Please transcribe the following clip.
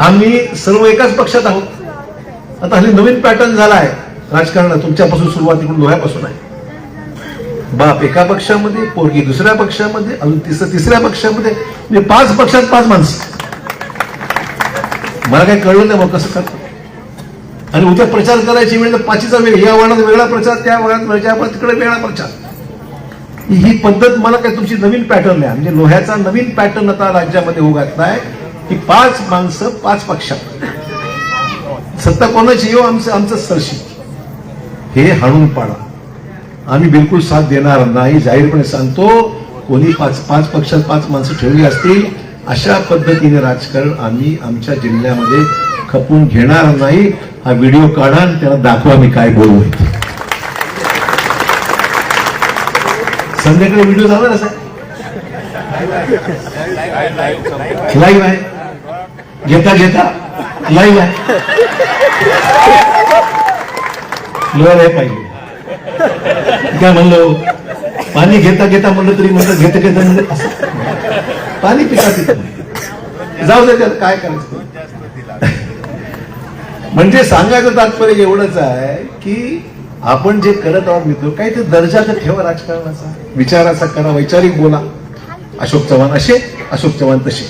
आम्ही सर्व एकाच पक्षात आहोत. आता हल्ली नवीन पॅटर्न झाला आहे राजकारणात. तुमच्यापासून सुरुवातीकडून लोह्यापासून आहे. बाप एका पक्षामध्ये, पोरगी दुसऱ्या पक्षामध्ये, अजून तिसऱ्या पक्षामध्ये, म्हणजे 5 पक्षात 5 माणसं. मला काही कळलं नाही मग कसं करतो. आणि उद्या प्रचार करायची वेळ तर 5चा वेळ, या वळणात वेगळा प्रचार, त्या वळणात तिकडे वेगळा प्रचार. ही पद्धत मला काय तुमची नवीन पॅटर्न आहे. म्हणजे लोह्याचा नवीन पॅटर्न आता राज्यामध्ये होऊ घातलाय की 5 माणसं 5 पक्षात. सत्ता कोणाची येऊ आमचं सरशी, हे हाणून पाडा. आम्ही बिलकुल साथ देणार नाही, जाहीरपणे सांगतो. कोणी 5 पक्षात 5 माणसं ठेवली असतील अशा पद्धतीने राजकारण आम्ही आमच्या जिल्ह्यामध्ये खपून घेणार नाही. हा व्हिडिओ काढा आणि त्याला दाखवा मी काय बोलू. संध्याकाळी व्हिडिओ जाणार असा लाईव्ह आहे, घेता लाईव्ह आहे. लोअर आहे पाहिजे. काय म्हणलो, पाणी घेता म्हणलं तरी म्हणलं घेता म्हणलं पाणी पिता जाऊ दे, त्याला काय करायचं. म्हणजे सांगायचं तात्पर्य एवढंच आहे की आपण जे करत आहोत मित्र, काही ते दर्जा तर ठेवा राजकारणाचा, विचाराचा करा, वैचारिक बोला. अशोक चव्हाण असे, अशोक चव्हाण तसे.